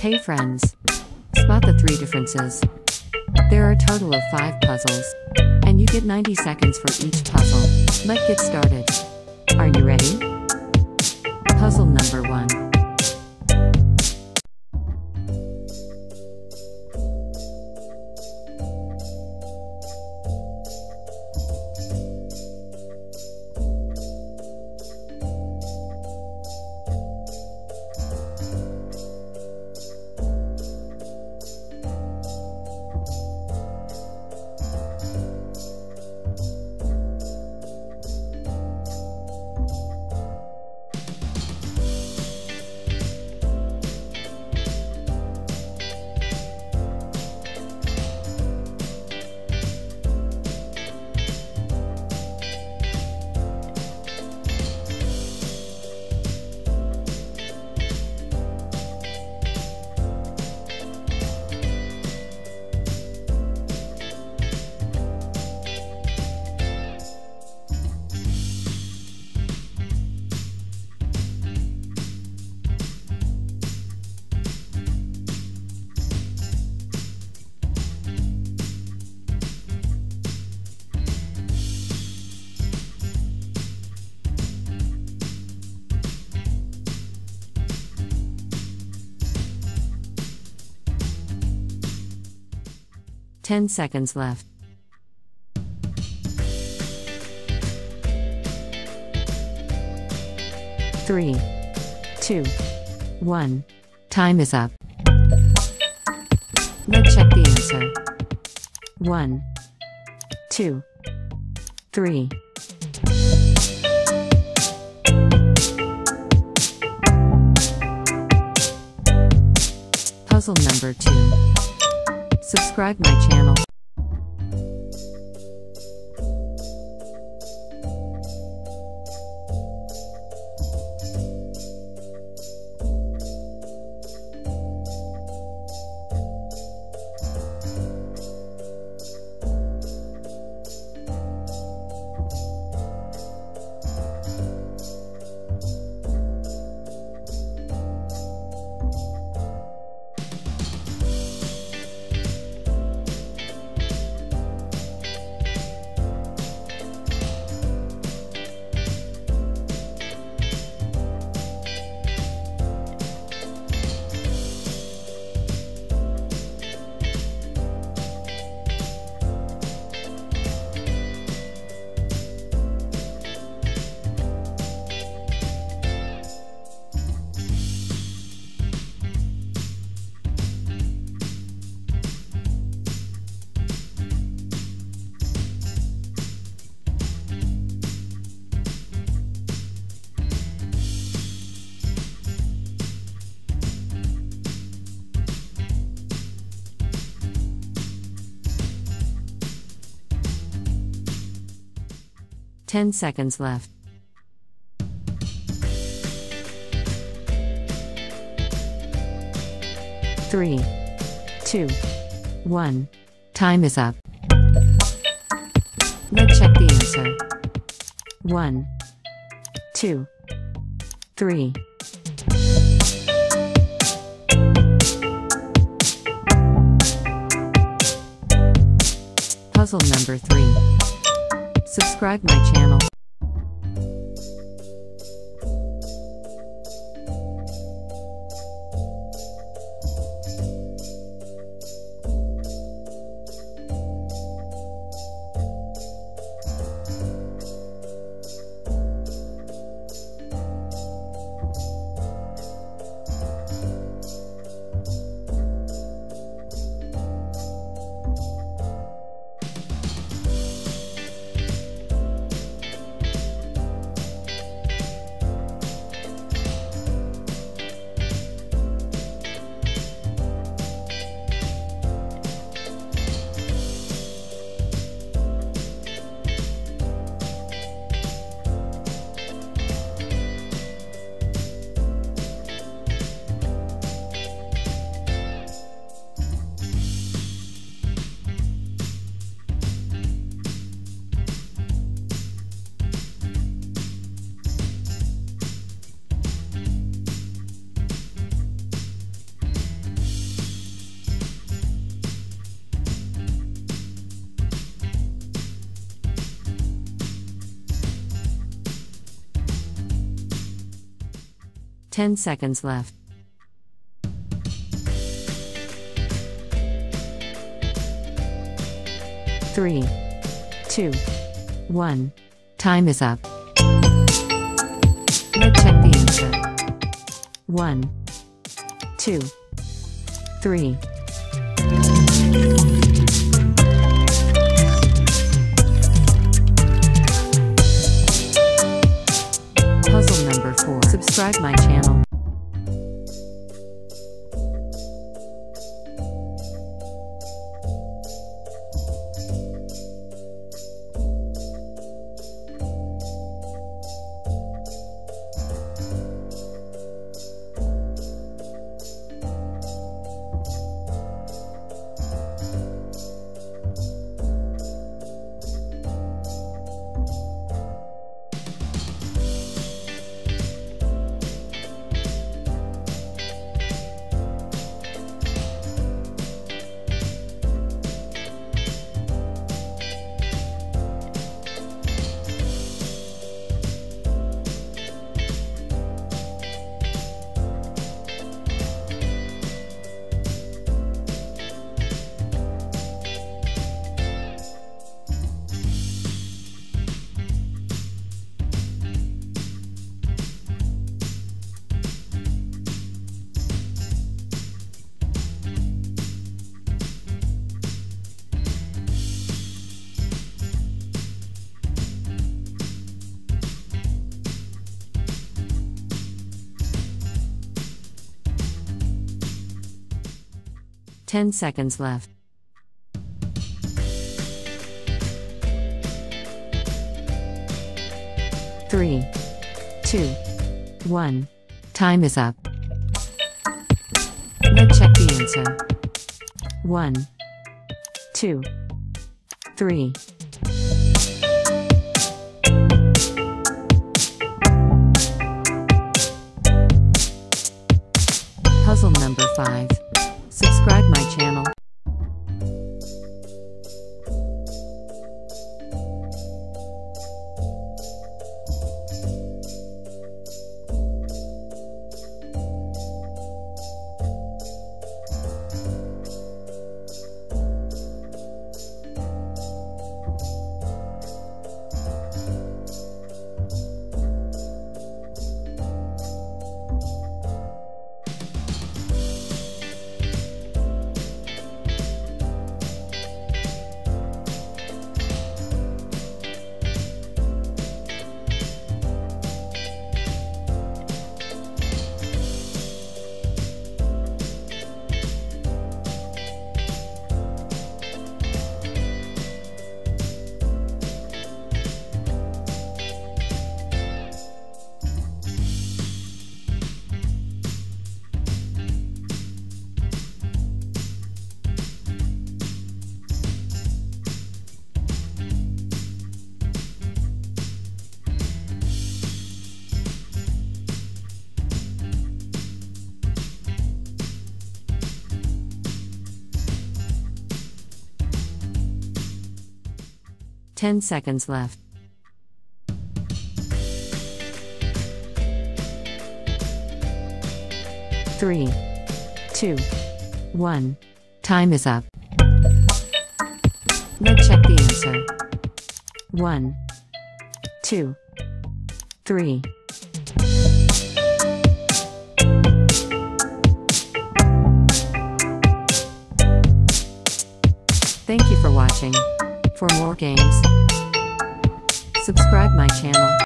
Hey friends! Spot the 3 differences. There are a total of 5 puzzles, and you get 90 seconds for each puzzle. Let's get started. Are you ready? Puzzle number 1. Ten seconds left. Three, 2, 1. Time is up. Let's check the answer. 1, 2, 3. Puzzle number 2. Subscribe my channel. Ten seconds left. 3, 2, 1. Time is up. Let's check the answer. 1, 2, 3. Puzzle number 3. Subscribe my channel. 10 seconds left. 3, 2, 1. Time is up. Let's check the answer. 1, 2, 3. Puzzle number 4. Subscribe my channel. Ten seconds left. 3, 2, 1. Time is up. Let's check the answer. 1, 2, 3. Puzzle number 5. Subscribe my channel. Ten seconds left. 3, 2, 1. Time is up. Let's check the answer. 1, 2, 3. Thank you for watching. For more games, subscribe my channel.